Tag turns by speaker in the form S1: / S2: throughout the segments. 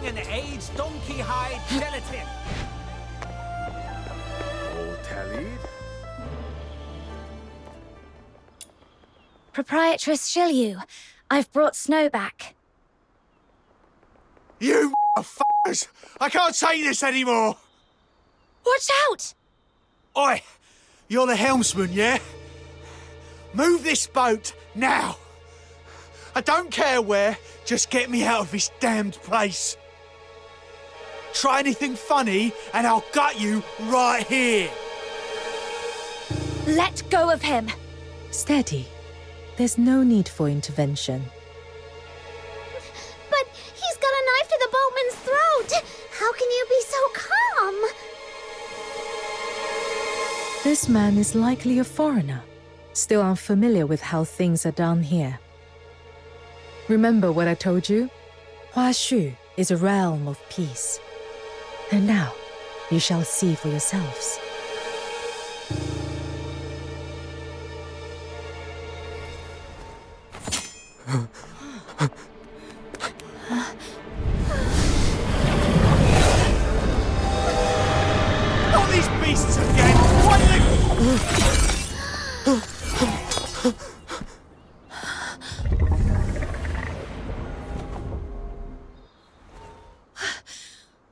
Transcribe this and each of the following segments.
S1: an aged donkey hide gelatin.
S2: All tallied?
S3: Proprietress Shilyu, I've brought Snow back.
S2: You f***ers! I can't take this anymore!
S3: Watch out!
S2: Oi! You're the helmsman, yeah? Move this boat, now! I don't care where, just get me out of this damned place. Try anything funny, and I'll gut you right here.
S3: Let go of him.
S4: Steady. There's no need for intervention.
S5: But he's got a knife to the boatman's throat! How can you be so calm?
S4: This man is likely a foreigner, still unfamiliar with how things are done here. Remember what I told you? Huashu is a realm of peace. And now, you shall see for yourselves.
S2: Not these beasts again! Why do they...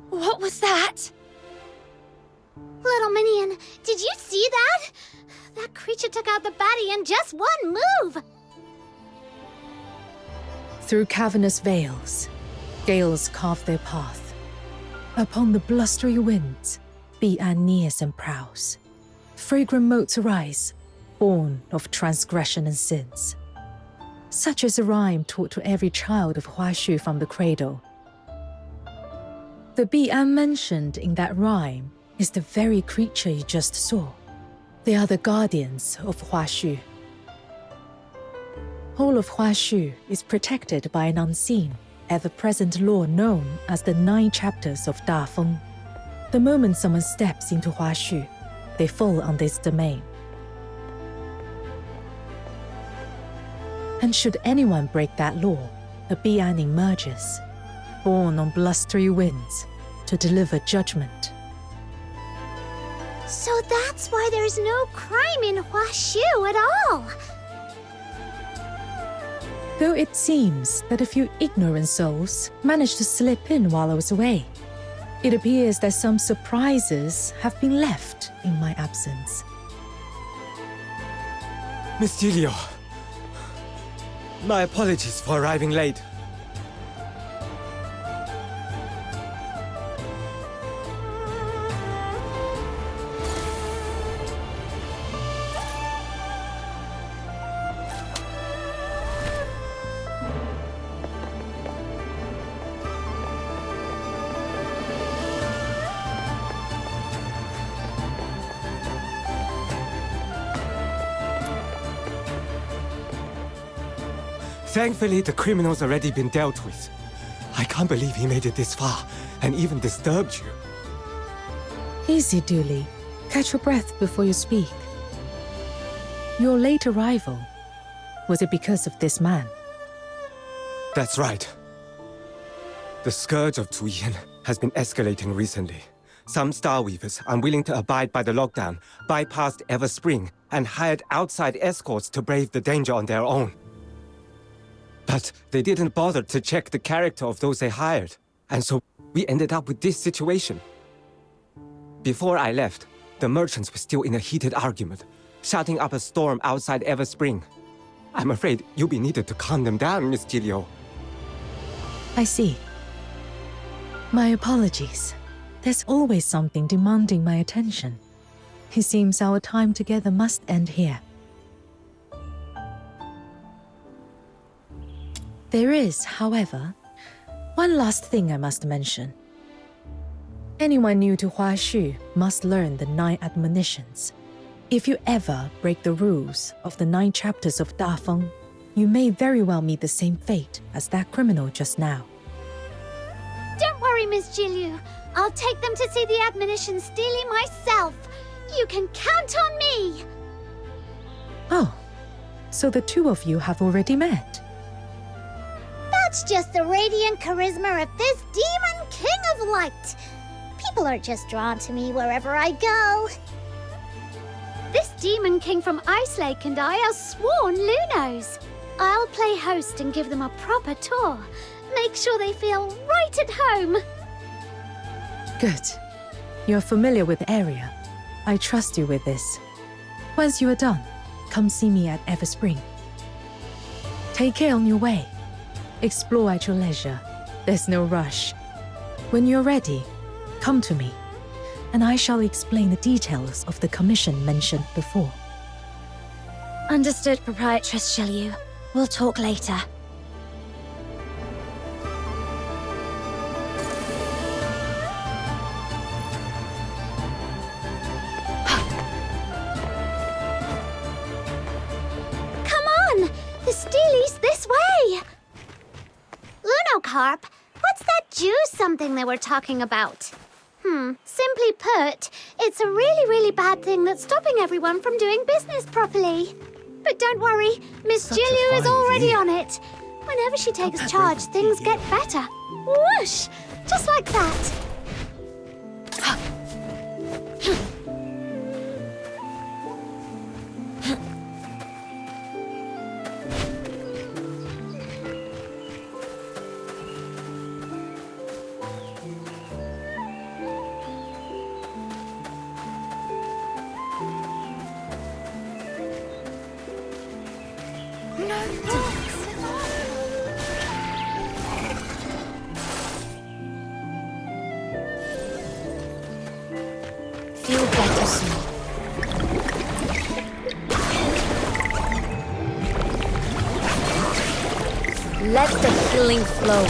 S3: What was that?
S5: Little Minion, did you see that? That creature took out the baddie in just one move!
S4: Through cavernous veils, gales carve their path. Upon the blustery winds, Bi'an nears and prowls. Fragrant motes arise, born of transgression and sins. Such is a rhyme taught to every child of Huashu from the cradle. The Bi'an mentioned in that rhyme is the very creature you just saw. They are the guardians of Huashu. All of Huashu is protected by an unseen, ever-present law known as the 9 chapters of Dafeng. The moment someone steps into Huashu, they fall under its domain. And should anyone break that law, a Bi'an emerges, born on blustery winds, to deliver judgment.
S5: So that's why there's no crime in Huashu at all!
S4: Though it seems that a few ignorant souls managed to slip in while I was away, it appears that some surprises have been left in my absence.
S6: Miss Julio, my apologies for arriving late. Thankfully, the criminal's already been dealt with. I can't believe he made it this far, and even disturbed you.
S4: Easy, Dooley. Catch your breath before you speak. Your late arrival, was it because of this man?
S6: That's right. The scourge of Zuyin has been escalating recently. Some Starweavers, unwilling to abide by the lockdown, bypassed Everspring and hired outside escorts to brave the danger on their own. But they didn't bother to check the character of those they hired, and so we ended up with this situation. Before I left, the merchants were still in a heated argument, shouting up a storm outside Everspring. I'm afraid you'll be needed to calm them down, Miss Julio.
S4: I see. My apologies. There's always something demanding my attention. It seems our time together must end here. There is, however, one last thing I must mention. Anyone new to Huashu must learn the 9 admonitions. If you ever break the rules of the 9 chapters of Dafeng, you may very well meet the same fate as that criminal just now.
S5: Don't worry, Miss Julio. I'll take them to see the admonitions daily myself. You can count on me!
S4: Oh, so the 2 of you have already met?
S5: That's just the radiant charisma of this demon king of light. People are just drawn to me wherever I go. This Demon King from Ice Lake and I are sworn Lunos. I'll play host and give them a proper tour. Make sure they feel right at home.
S4: Good. You're familiar with the area. I trust you with this. Once you are done, come see me at Everspring. Take care on your way. Explore at your leisure. There's no rush. When you're ready, come to me, and I shall explain the details of the commission mentioned before.
S3: Understood, Proprietress Shilyu. We'll talk later.
S5: Come on! The Steely's this way! Lunocarp, what's that juice something they were talking about? Simply put, it's a really, really bad thing that's stopping everyone from doing business properly. But don't worry, Miss Jilliu is already on it. Whenever she takes charge, things get better. Whoosh! Just like that.
S3: Feel better soon. Let the healing flow.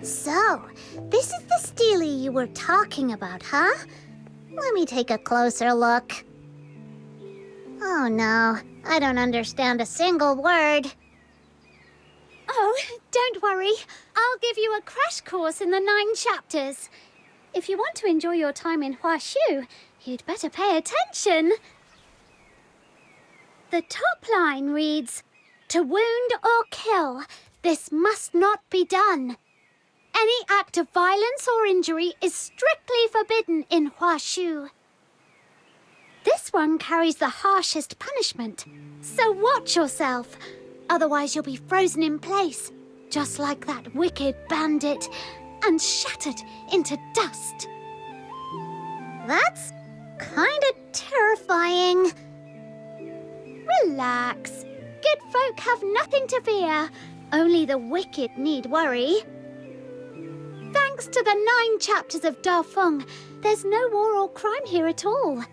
S5: So, this is the Steely you were talking about, huh? Let me take a closer look. Oh no, I don't understand a single word. Oh, don't worry. I'll give you a crash course in the 9 chapters. If you want to enjoy your time in Huashu, you'd better pay attention. The top line reads, "To wound or kill, this must not be done. Any act of violence or injury is strictly forbidden in Huashu." This one carries the harshest punishment, so watch yourself. Otherwise you'll be frozen in place, just like that wicked bandit, and shattered into dust. That's kinda terrifying. Relax. Good folk have nothing to fear. Only the wicked need worry. Thanks to the 9 chapters of Dafeng, there's no war or crime here at all.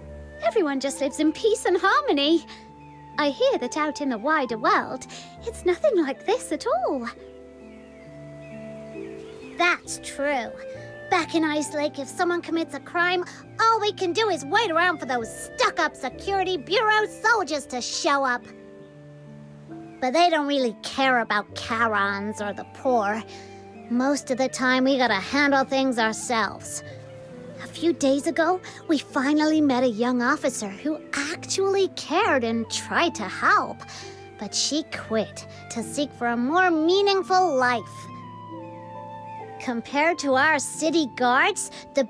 S5: Everyone just lives in peace and harmony. I hear that out in the wider world, it's nothing like this at all. That's true. Back in Ice Lake, if someone commits a crime, all we can do is wait around for those stuck-up Security Bureau soldiers to show up. But they don't really care about Karons or the poor. Most of the time, we gotta handle things ourselves. A few days ago, we finally met a young officer who actually cared and tried to help. But she quit to seek for a more meaningful life. Compared to our city guards, the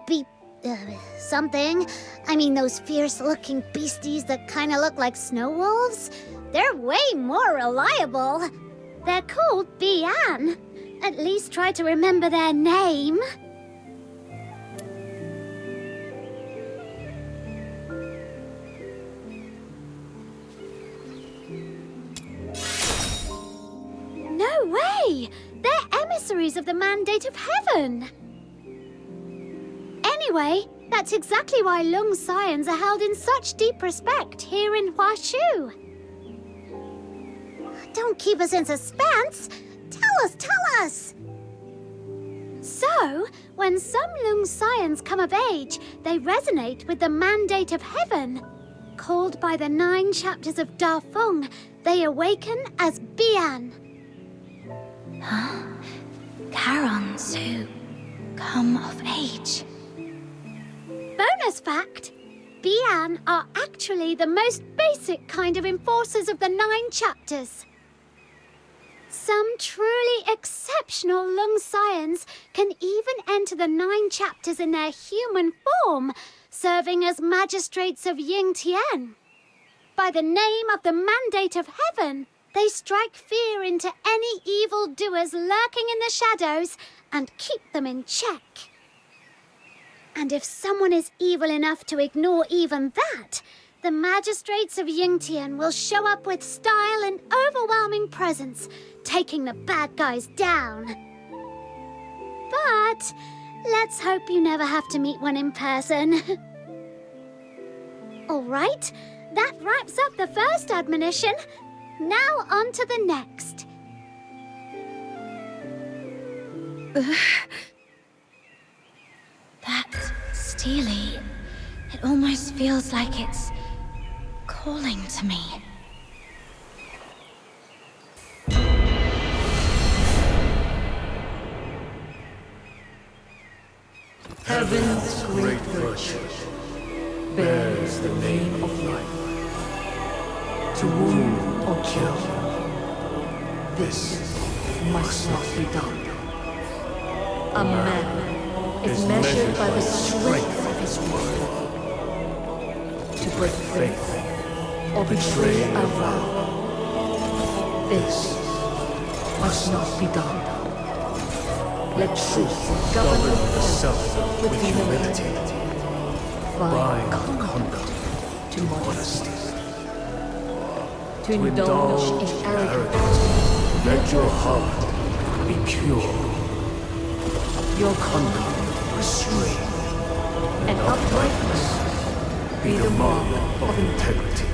S5: something. I mean, those fierce-looking beasties that kind of look like snow wolves? They're way more reliable. They're called Bian. At least try to remember their name. No way! They're emissaries of the Mandate of Heaven! Anyway, that's exactly why Lung Scions are held in such deep respect here in Huashu. Don't keep us in suspense! Tell us! So, when some Lung Scions come of age, they resonate with the Mandate of Heaven. Called by the 9 chapters of Da Feng, they awaken as Bian.
S3: Huh? Charons who come of age.
S5: Bonus fact, Bian are actually the most basic kind of enforcers of the 9 chapters. Some truly exceptional Lung Scions can even enter the 9 chapters in their human form, serving as magistrates of Ying Tian. By the name of the Mandate of Heaven, they strike fear into any evildoers lurking in the shadows and keep them in check. And if someone is evil enough to ignore even that, the magistrates of Yingtian will show up with style and overwhelming presence, taking the bad guys down. But let's hope you never have to meet one in person. All right, that wraps up the first admonition. Now on to the next.
S3: That Steely, it almost feels like it's calling to me.
S7: Heaven's great virtue bears the name of life. To wound or kill, this must not be done. A man is measured by the strength of his word. To break faith or betray a vow, this must not be done. Let truth govern itself with humility, bind conduct to modesty. To indulge in arrogance, let your heart be pure, your conduct restrained, and uprightness be the mark of integrity.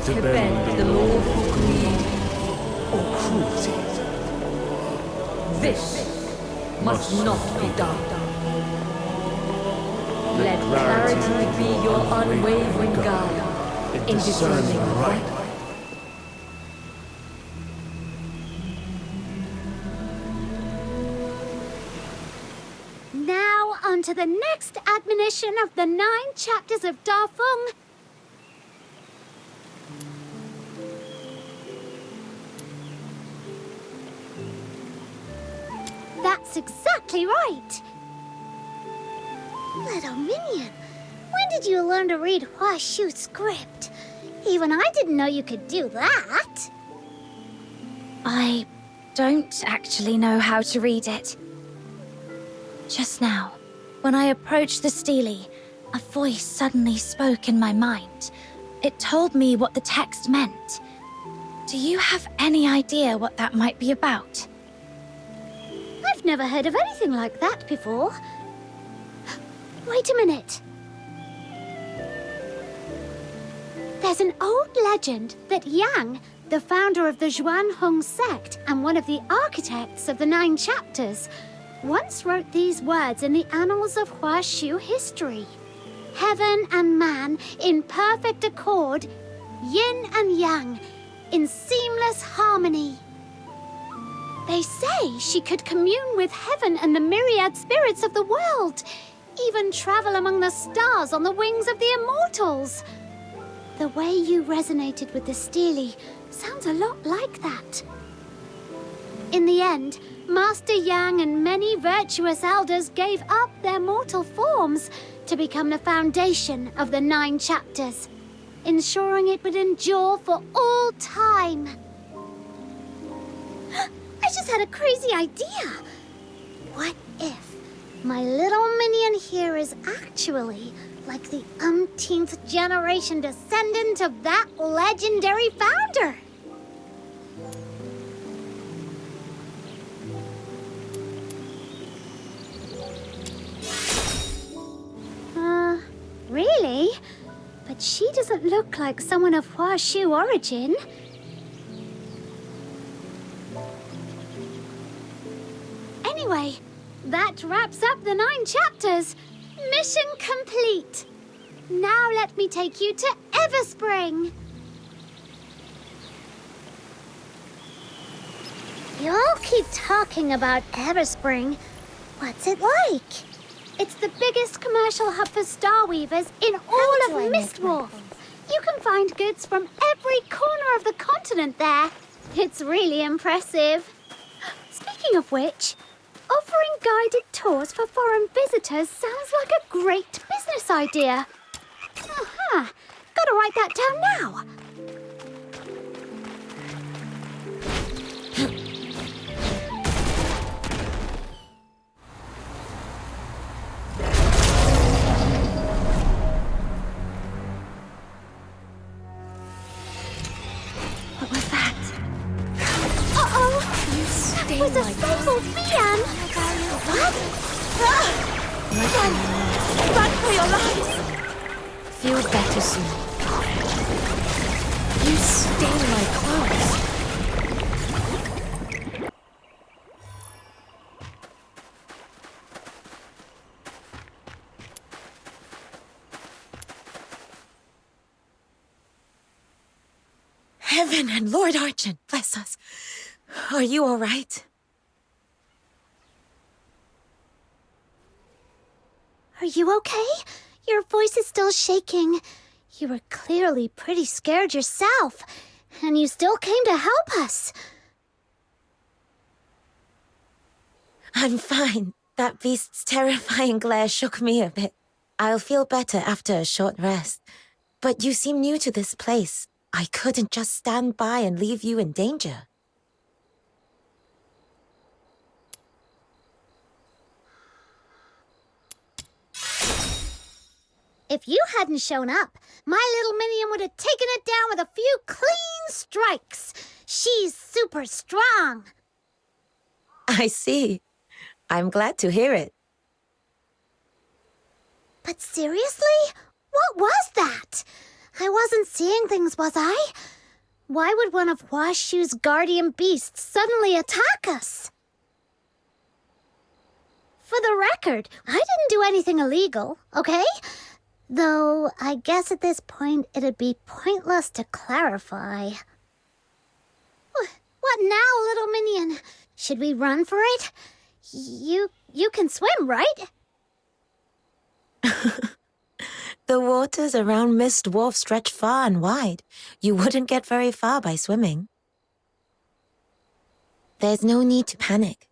S7: To bend the lawful greed or cruelty, this must not be done. Let clarity be your unwavering guide in discerning right.
S5: Now on to the next admonition of the 9 chapters of Da Feng. That's exactly right. Little minion, when did you learn to read Huashu script? Even I didn't know you could do that.
S3: I don't actually know how to read it. Just now, when I approached the Steely, a voice suddenly spoke in my mind. It told me what the text meant. Do you have any idea what that might be about?
S5: I've never heard of anything like that before. Wait a minute. There's an old legend that Yang, the founder of the Zhuanhong sect and one of the architects of the 9 chapters, once wrote these words in the annals of Huashu history. Heaven and man in perfect accord, yin and yang, in seamless harmony. They say she could commune with heaven and the myriad spirits of the world, even travel among the stars on the wings of the immortals. The way you resonated with the Steely sounds a lot like that. In the end, Master Yang and many virtuous elders gave up their mortal forms to become the foundation of the 9 chapters, ensuring it would endure for all time. I just had a crazy idea. What if my little minion here is actually like the umpteenth generation descendant of that legendary founder? Really? But she doesn't look like someone of Huashu origin. Anyway, that wraps up the 9 chapters. Mission complete. Now let me take you to Everspring. You all keep talking about Everspring. What's it like? It's the biggest commercial hub for Starweavers in all of Mistwolf. You can find goods from every corner of the continent there. It's really impressive. Speaking of which, offering guided tours for foreign visitors sounds like a great business idea. Aha! Gotta write that down now.
S3: What was that?
S5: Uh-oh!
S7: Stay
S5: That was a
S7: like
S5: fabled Bian! What?
S7: Run for your lives! Feel better soon. You stain my clothes.
S4: Heaven and Lord Archon, bless us. Are you all right?
S5: Are you okay? Your voice is still shaking. You were clearly pretty scared yourself, and you still came to help us.
S8: I'm fine. That beast's terrifying glare shook me a bit. I'll feel better after a short rest. But you seem new to this place. I couldn't just stand by and leave you in danger.
S5: If you hadn't shown up, my little minion would have taken it down with a few clean strikes. She's super strong.
S8: I see. I'm glad to hear it.
S5: But seriously? What was that? I wasn't seeing things, was I? Why would one of Huashu's guardian beasts suddenly attack us? For the record, I didn't do anything illegal, okay? Though, I guess at this point it'd be pointless to clarify. What now, little minion? Should we run for it? You can swim, right?
S8: The waters around Mist Wharf stretch far and wide. You wouldn't get very far by swimming. There's no need to panic.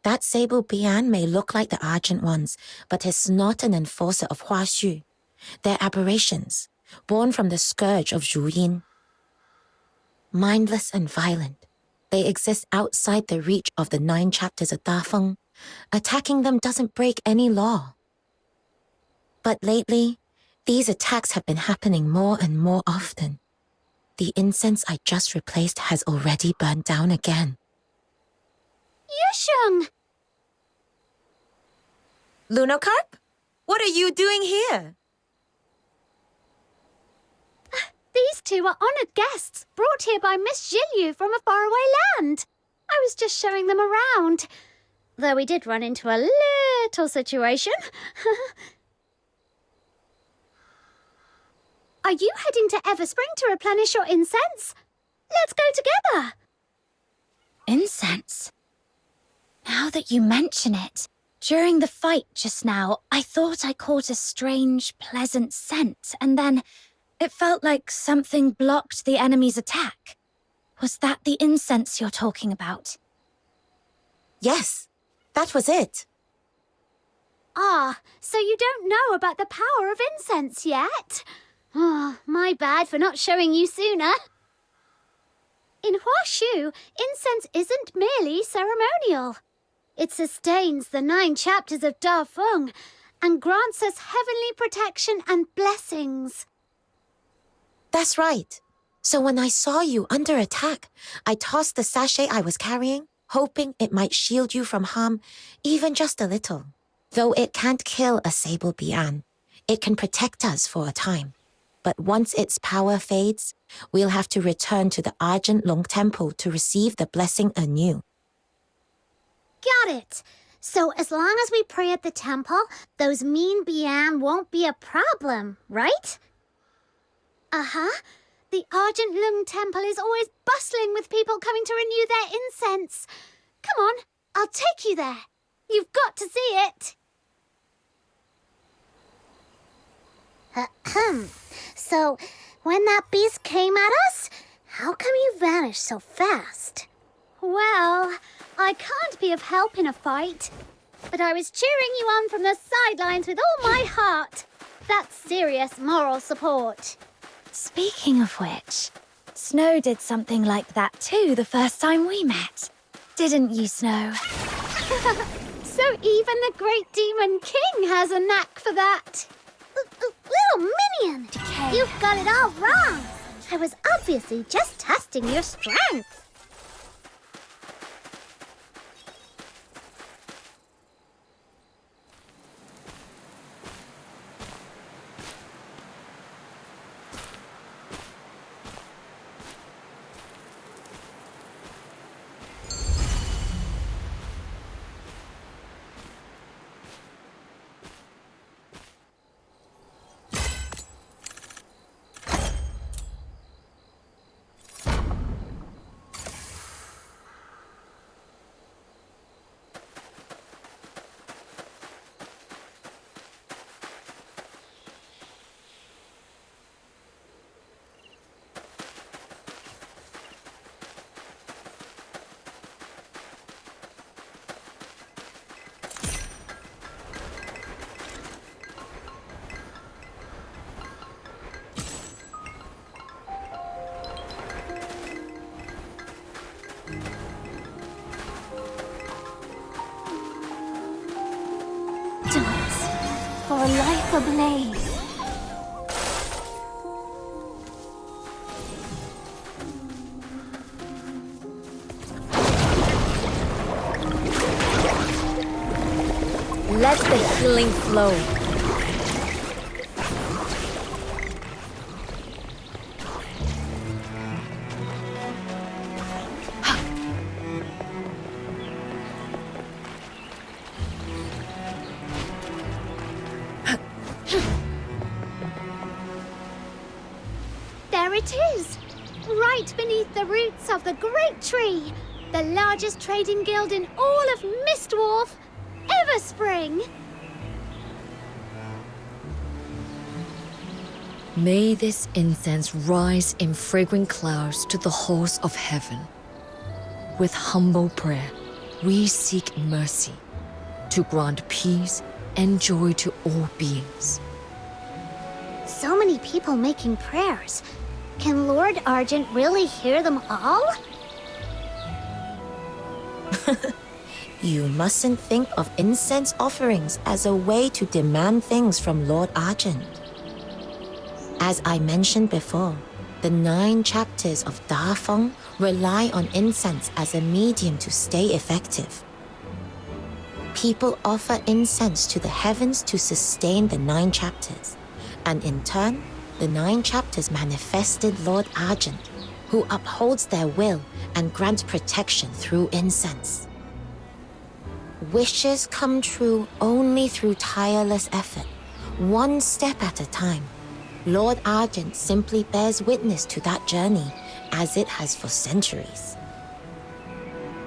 S8: That sable Bian may look like the Argent ones, but is not an enforcer of Huashu. They're aberrations, born from the scourge of Zhuyin. Mindless and violent, they exist outside the reach of the 9 chapters of Dafeng. Attacking them doesn't break any law. But lately, these attacks have been happening more and more often. The incense I just replaced has already burned down again.
S5: Yusheng!
S8: Lunocarp? What are you doing here?
S5: These two are honored guests, brought here by Miss Zhilyu from a faraway land. I was just showing them around. Though we did run into a little situation. Are you heading to Everspring to replenish your incense? Let's go together.
S3: Incense? Now that you mention it, during the fight just now, I thought I caught a strange, pleasant scent, and then it felt like something blocked the enemy's attack. Was that the incense you're talking about?
S8: Yes, that was it.
S5: Ah, so you don't know about the power of incense yet? Oh, my bad for not showing you sooner. In Huashu, incense isn't merely ceremonial. It sustains the 9 chapters of Da Feng and grants us heavenly protection and blessings.
S8: That's right. So when I saw you under attack, I tossed the sachet I was carrying, hoping it might shield you from harm, even just a little. Though it can't kill a sable Bian, it can protect us for a time. But once its power fades, we'll have to return to the Argent Long Temple to receive the blessing anew.
S5: Got it. So as long as we pray at the temple, those mean Bian won't be a problem, right? Uh-huh. The Argent Lung Temple is always bustling with people coming to renew their incense. Come on, I'll take you there. You've got to see it. So, when that beast came at us, how come you vanished so fast? Well, I can't be of help in a fight, but I was cheering you on from the sidelines with all my heart. That's serious moral support.
S3: Speaking of which, Snow did something like that too the first time we met. Didn't you, Snow?
S5: So even the great demon king has a knack for that. Little minion, you've got it all wrong. I was obviously just testing your strength. For a life ablaze.
S7: Let the healing flow.
S5: There it is, right beneath the roots of the great tree, the largest trading guild in all of Mistwolf, Everspring.
S7: May this incense rise in fragrant clouds to the halls of heaven. With humble prayer, we seek mercy to grant peace and joy to all beings.
S5: So many people making prayers. Can Lord Argent really hear them all?
S8: You mustn't think of incense offerings as a way to demand things from Lord Argent. As I mentioned before, the 9 chapters of Da Feng rely on incense as a medium to stay effective. People offer incense to the heavens to sustain the 9 chapters, and in turn, the 9 chapters manifested Lord Argent, who upholds their will and grants protection through incense. Wishes come true only through tireless effort, one step at a time. Lord Argent simply bears witness to that journey, as it has for centuries.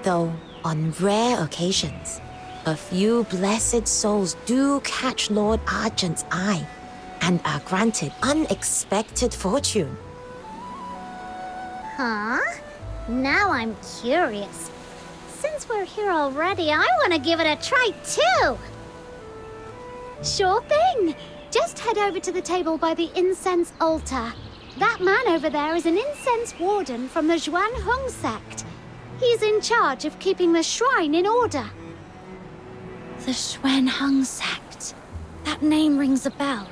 S8: Though, on rare occasions, a few blessed souls do catch Lord Argent's eye and are granted unexpected fortune.
S5: Huh? Now I'm curious. Since we're here already, I want to give it a try too. Sure thing. Just head over to the table by the incense altar. That man over there is an incense warden from the Zhuan Hong sect. He's in charge of keeping the shrine in order.
S3: The Xuan Hung sect. That name rings a bell.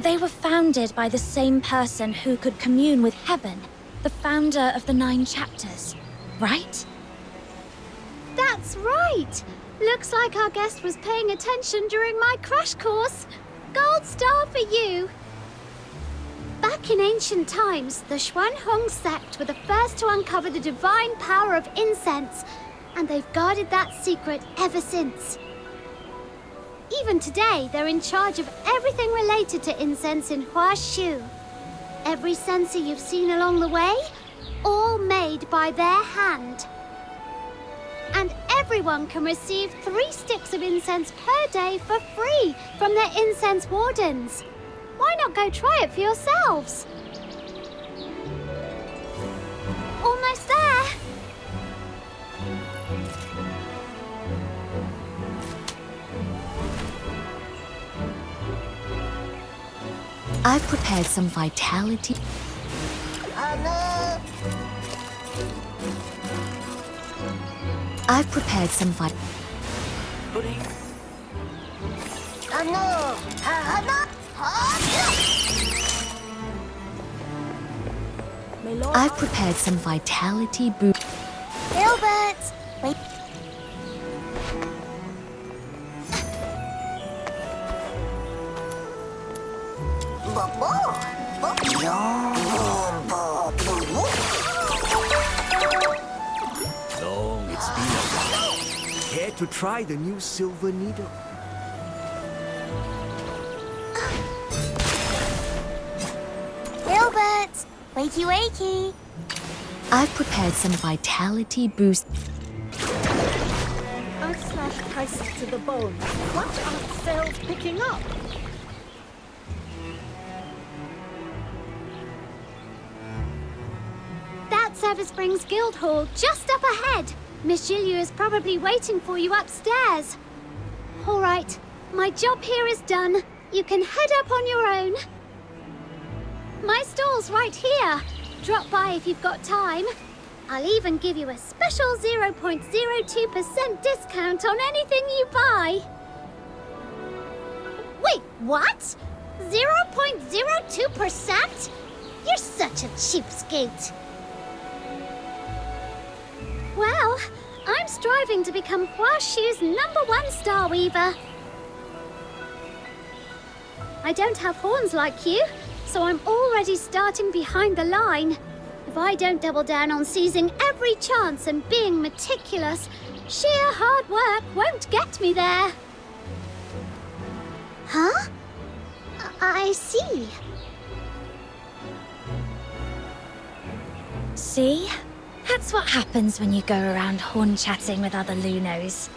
S3: They were founded by the same person who could commune with heaven, the founder of the 9 chapters, right?
S5: That's right. Looks like our guest was paying attention during my crash course. Gold star for you. Back in ancient times, the Xuan Hong sect were the first to uncover the divine power of incense, and they've guarded that secret ever since. Even today, they're in charge of everything related to incense in Huashu. Every censer you've seen along the way, all made by their hand. And everyone can receive 3 sticks of incense per day for free from their incense wardens. Why not go try it for yourselves? Almost there.
S7: I've prepared some vitality. I've prepared some I've prepared some vitality boost.
S5: Gilbert! Wait.
S1: Long it's been a while. Care to try the new silver needle?
S5: Gilbert! Wakey, wakey!
S7: I've prepared some vitality boost.
S9: I've slashed prices to the bone. What aren't sales picking up?
S5: That Service Springs Guild Hall, just up ahead. Miss Julia is probably waiting for you upstairs. All right, my job here is done. You can head up on your own. My stall's right here. Drop by if you've got time. I'll even give you a special 0.02% discount on anything you buy. Wait, what? 0.02%? You're such a cheapskate. Well, I'm striving to become Huashu's #1 star weaver. I don't have horns like you, so I'm already starting behind the line. If I don't double down on seizing every chance and being meticulous, sheer hard work won't get me there. Huh? I see.
S3: See? That's what happens when you go around horn-chatting with other Lunos.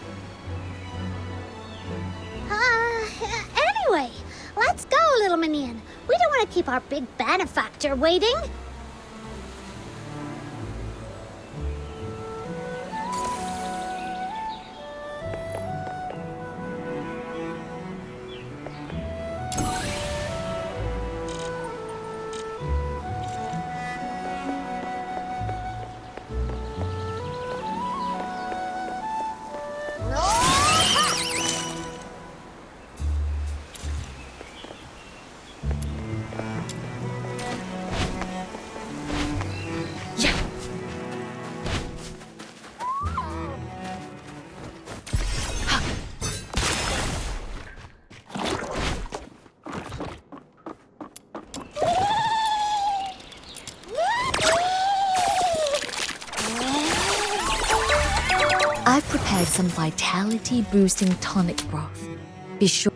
S5: Anyway, let's go, little minion. We don't want to keep our big benefactor waiting.
S7: I've prepared some vitality boosting tonic broth. Be sure